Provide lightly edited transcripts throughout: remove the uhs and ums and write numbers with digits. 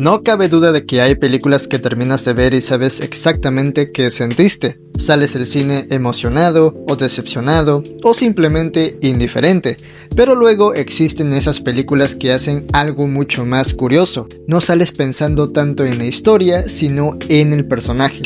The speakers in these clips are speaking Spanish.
No cabe duda de que hay películas que terminas de ver y sabes exactamente qué sentiste. Sales del cine emocionado o decepcionado o simplemente indiferente. Pero luego existen esas películas que hacen algo mucho más curioso. No sales pensando tanto en la historia, sino en el personaje.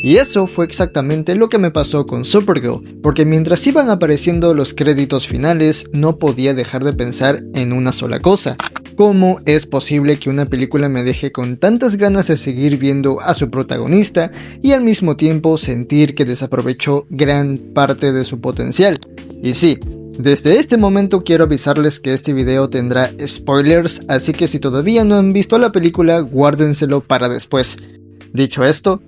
Y eso fue exactamente lo que me pasó con Supergirl, porque mientras iban apareciendo los créditos finales, no podía dejar de pensar en una sola cosa. ¿Cómo es posible que una película me deje con tantas ganas de seguir viendo a su protagonista y al mismo tiempo sentir que desaprovechó gran parte de su potencial? Y sí, desde este momento quiero avisarles que este video tendrá spoilers, así que si todavía no han visto la película, guárdenselo para después. Dicho esto,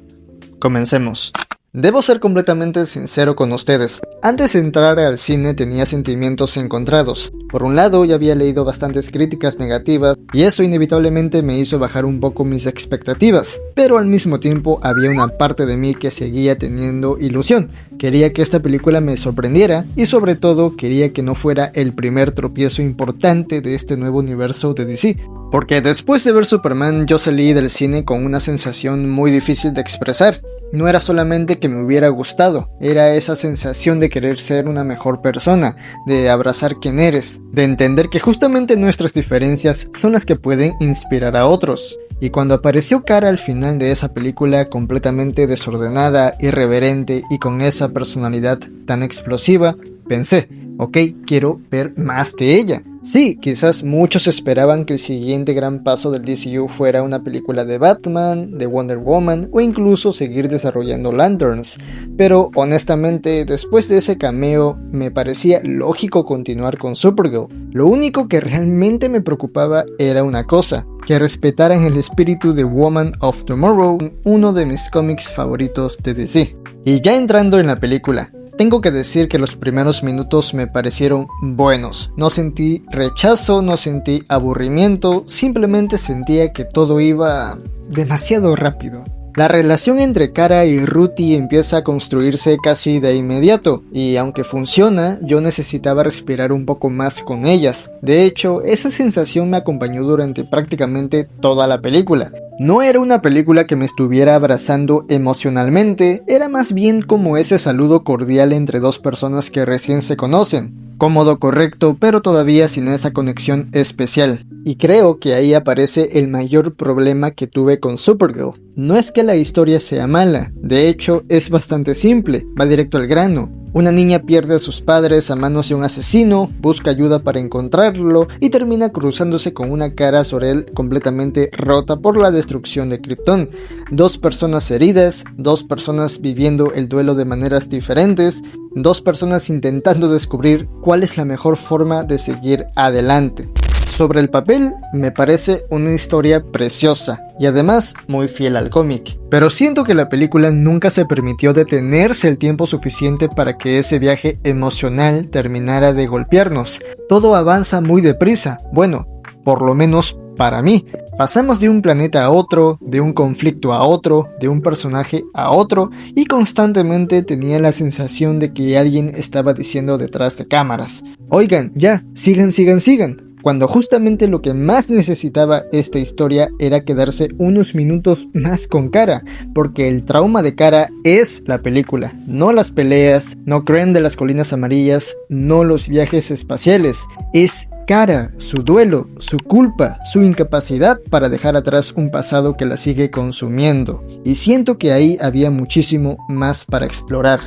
comencemos. Debo ser completamente sincero con ustedes. Antes de entrar al cine tenía sentimientos encontrados. Por un lado, ya había leído bastantes críticas negativas y eso inevitablemente me hizo bajar un poco mis expectativas. Pero al mismo tiempo había una parte de mí que seguía teniendo ilusión. Quería que esta película me sorprendiera y sobre todo quería que no fuera el primer tropiezo importante de este nuevo universo de DC. Porque después de ver Superman yo salí del cine con una sensación muy difícil de expresar. No era solamente que me hubiera gustado, era esa sensación de querer ser una mejor persona, de abrazar quién eres, de entender que justamente nuestras diferencias son las que pueden inspirar a otros. Y cuando apareció Kara al final de esa película completamente desordenada, irreverente y con esa personalidad tan explosiva, pensé, ok, quiero ver más de ella. Sí, quizás muchos esperaban que el siguiente gran paso del DCU fuera una película de Batman, de Wonder Woman o incluso seguir desarrollando Lanterns, pero honestamente después de ese cameo me parecía lógico continuar con Supergirl. Lo único que realmente me preocupaba era una cosa, que respetaran el espíritu de Woman of Tomorrow, uno de mis cómics favoritos de DC. Y ya entrando en la película, tengo que decir que los primeros minutos me parecieron buenos. No sentí rechazo, no sentí aburrimiento, simplemente sentía que todo iba demasiado rápido. La relación entre Kara y Ruthie empieza a construirse casi de inmediato, y aunque funciona, yo necesitaba respirar un poco más con ellas. De hecho, esa sensación me acompañó durante prácticamente toda la película. No era una película que me estuviera abrazando emocionalmente, era más bien como ese saludo cordial entre dos personas que recién se conocen. Cómodo, correcto, pero todavía sin esa conexión especial. Y creo que ahí aparece el mayor problema que tuve con Supergirl. No es que la historia sea mala, de hecho es bastante simple, va directo al grano. Una niña pierde a sus padres a manos de un asesino, busca ayuda para encontrarlo y termina cruzándose con una Kara Zor-El completamente rota por la destrucción de Krypton. Dos personas heridas, dos personas viviendo el duelo de maneras diferentes, dos personas intentando descubrir cuál es la mejor forma de seguir adelante. Sobre el papel, me parece una historia preciosa y además muy fiel al cómic. Pero siento que la película nunca se permitió detenerse el tiempo suficiente para que ese viaje emocional terminara de golpearnos. Todo avanza muy deprisa, bueno, por lo menos para mí. Pasamos de un planeta a otro, de un conflicto a otro, de un personaje a otro, y constantemente tenía la sensación de que alguien estaba diciendo detrás de cámaras: oigan, ya, sigan. Cuando justamente lo que más necesitaba esta historia era quedarse unos minutos más con Kara, porque el trauma de Kara es la película, no las peleas, no Crane de las Colinas Amarillas, no los viajes espaciales, es Kara, su duelo, su culpa, su incapacidad para dejar atrás un pasado que la sigue consumiendo, y siento que ahí había muchísimo más para explorar.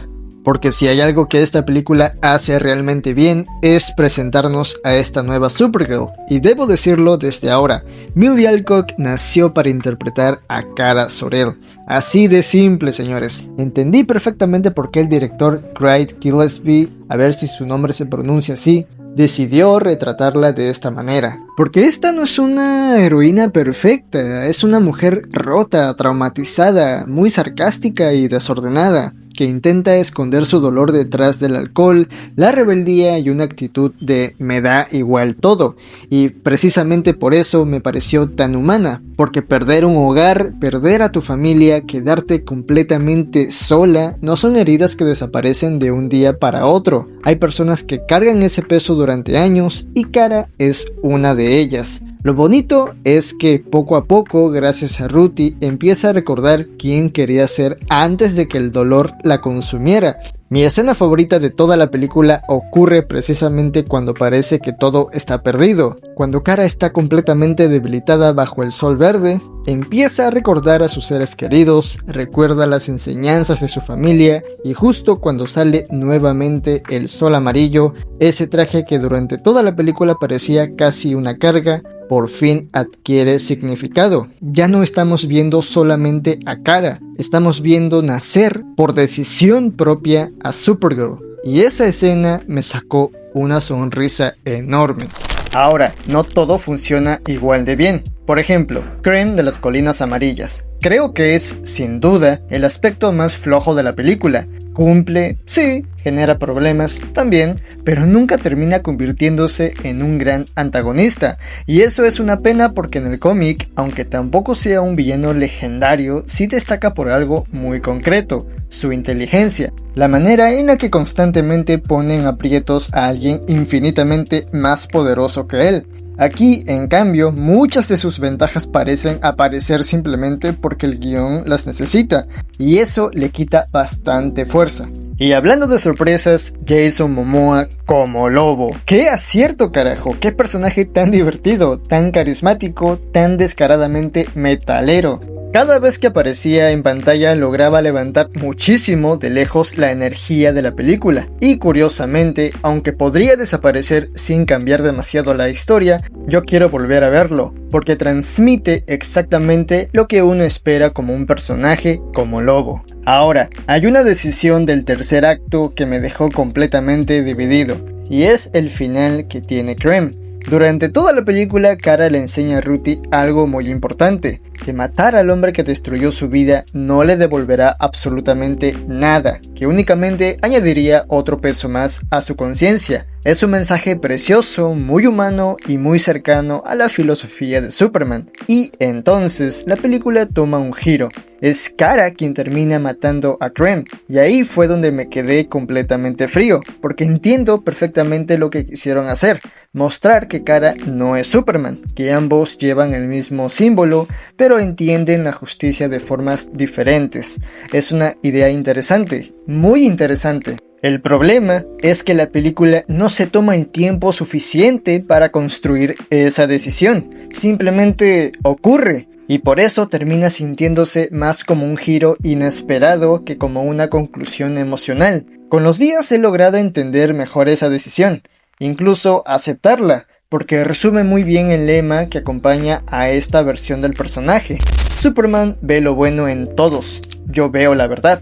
Porque si hay algo que esta película hace realmente bien es presentarnos a esta nueva Supergirl. Y debo decirlo desde ahora, Millie Alcock nació para interpretar a Kara Zor-El. Así de simple, señores. Entendí perfectamente por qué el director Craig Gillespie, a ver si su nombre se pronuncia así, decidió retratarla de esta manera. Porque esta no es una heroína perfecta, es una mujer rota, traumatizada, muy sarcástica y desordenada, que intenta esconder su dolor detrás del alcohol, la rebeldía y una actitud de me da igual todo. Y precisamente por eso me pareció tan humana, porque perder un hogar, perder a tu familia, quedarte completamente sola, no son heridas que desaparecen de un día para otro. Hay personas que cargan ese peso durante años y Kara es una de ellas. Lo bonito es que poco a poco, gracias a Ruthie, empieza a recordar quién quería ser antes de que el dolor la consumiera. Mi escena favorita de toda la película ocurre precisamente cuando parece que todo está perdido. Cuando Kara está completamente debilitada bajo el sol verde, empieza a recordar a sus seres queridos, recuerda las enseñanzas de su familia y justo cuando sale nuevamente el sol amarillo, ese traje que durante toda la película parecía casi una carga, por fin adquiere significado. Ya no estamos viendo solamente a Kara, estamos viendo nacer por decisión propia a Supergirl. Y esa escena me sacó una sonrisa enorme. Ahora, no todo funciona igual de bien. Por ejemplo, Creme de las Colinas Amarillas. Creo que es, sin duda, el aspecto más flojo de la película. Cumple, sí, genera problemas también, pero nunca termina convirtiéndose en un gran antagonista. Y eso es una pena porque en el cómic, aunque tampoco sea un villano legendario, sí destaca por algo muy concreto, su inteligencia. La manera en la que constantemente pone en aprietos a alguien infinitamente más poderoso que él. Aquí, en cambio, muchas de sus ventajas parecen aparecer simplemente porque el guión las necesita, y eso le quita bastante fuerza. Y hablando de sorpresas, Jason Momoa como Lobo. ¡Qué acierto, carajo! ¡Qué personaje tan divertido, tan carismático, tan descaradamente metalero! Cada vez que aparecía en pantalla lograba levantar muchísimo de lejos la energía de la película. Y curiosamente, aunque podría desaparecer sin cambiar demasiado la historia, yo quiero volver a verlo, porque transmite exactamente lo que uno espera como un personaje como Lobo. Ahora, hay una decisión del tercer acto que me dejó completamente dividido, y es el final que tiene Creme. Durante toda la película, Kara le enseña a Ruthie algo muy importante, que matar al hombre que destruyó su vida no le devolverá absolutamente nada, que únicamente añadiría otro peso más a su conciencia. Es un mensaje precioso, muy humano y muy cercano a la filosofía de Superman. Y entonces la película toma un giro. Es Kara quien termina matando a Creme, y ahí fue donde me quedé completamente frío, porque entiendo perfectamente lo que quisieron hacer, mostrar que Kara no es Superman, que ambos llevan el mismo símbolo, pero entienden la justicia de formas diferentes. Es una idea interesante, muy interesante. El problema es que la película no se toma el tiempo suficiente para construir esa decisión, simplemente ocurre. Y por eso termina sintiéndose más como un giro inesperado que como una conclusión emocional. Con los días he logrado entender mejor esa decisión, incluso aceptarla, porque resume muy bien el lema que acompaña a esta versión del personaje. Superman ve lo bueno en todos, yo veo la verdad.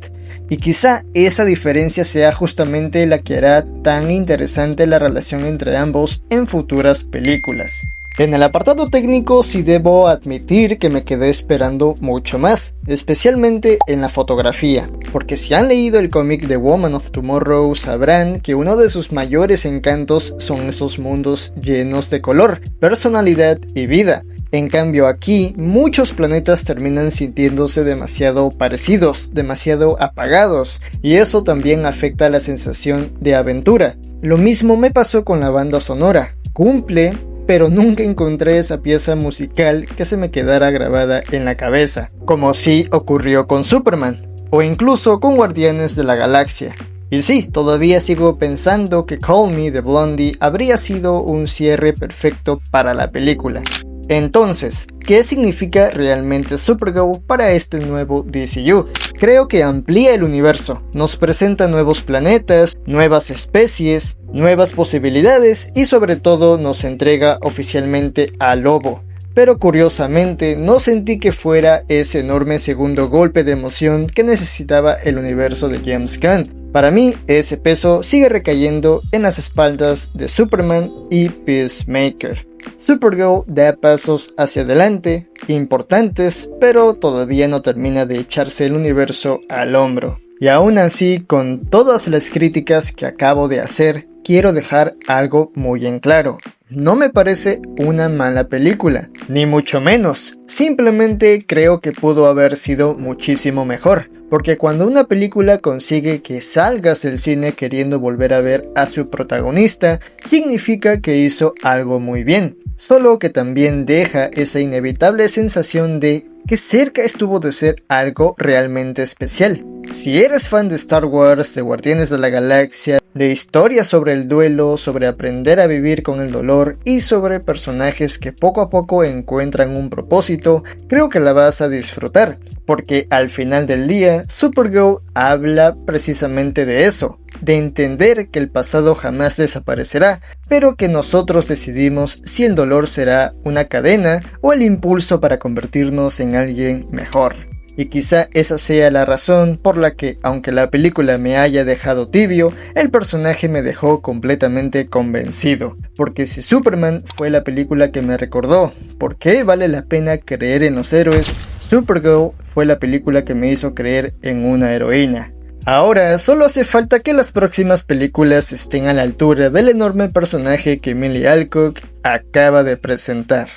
Y quizá esa diferencia sea justamente la que hará tan interesante la relación entre ambos en futuras películas. En el apartado técnico sí debo admitir que me quedé esperando mucho más, especialmente en la fotografía, porque si han leído el cómic de Woman of Tomorrow sabrán que uno de sus mayores encantos son esos mundos llenos de color, personalidad y vida. En cambio aquí, muchos planetas terminan sintiéndose demasiado parecidos, demasiado apagados, y eso también afecta la sensación de aventura. Lo mismo me pasó con la banda sonora, cumple, pero nunca encontré esa pieza musical que se me quedara grabada en la cabeza, como sí ocurrió con Superman, o incluso con Guardianes de la Galaxia. Y sí, todavía sigo pensando que Call Me de Blondie habría sido un cierre perfecto para la película. Entonces, ¿qué significa realmente Supergirl para este nuevo DCU? Creo que amplía el universo, nos presenta nuevos planetas, nuevas especies, nuevas posibilidades y sobre todo nos entrega oficialmente a Lobo. Pero curiosamente no sentí que fuera ese enorme segundo golpe de emoción que necesitaba el universo de James Gunn. Para mí ese peso sigue recayendo en las espaldas de Superman y Peacemaker. Supergirl da pasos hacia adelante, importantes, pero todavía no termina de echarse el universo al hombro. Y aún así, con todas las críticas que acabo de hacer, quiero dejar algo muy en claro. No me parece una mala película, ni mucho menos. Simplemente creo que pudo haber sido muchísimo mejor. Porque cuando una película consigue que salgas del cine queriendo volver a ver a su protagonista, significa que hizo algo muy bien. solo que también deja esa inevitable sensación de que cerca estuvo de ser algo realmente especial. Si eres fan de Star Wars, de Guardianes de la Galaxia, de historias sobre el duelo, sobre aprender a vivir con el dolor y sobre personajes que poco a poco encuentran un propósito, creo que la vas a disfrutar, porque al final del día, Supergirl habla precisamente de eso, de entender que el pasado jamás desaparecerá, pero que nosotros decidimos si el dolor será una cadena o el impulso para convertirnos en alguien mejor. Y quizá esa sea la razón por la que, aunque la película me haya dejado tibio, el personaje me dejó completamente convencido. Porque si Superman fue la película que me recordó por qué vale la pena creer en los héroes, Supergirl fue la película que me hizo creer en una heroína. Ahora solo hace falta que las próximas películas estén a la altura del enorme personaje que Millie Alcock acaba de presentar.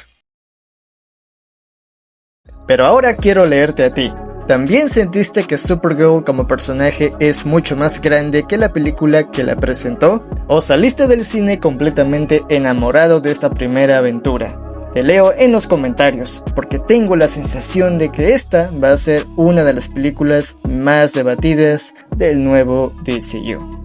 Pero ahora quiero leerte a ti. ¿También sentiste que Supergirl como personaje es mucho más grande que la película que la presentó? ¿O saliste del cine completamente enamorado de esta primera aventura? Te leo en los comentarios, porque tengo la sensación de que esta va a ser una de las películas más debatidas del nuevo DCU.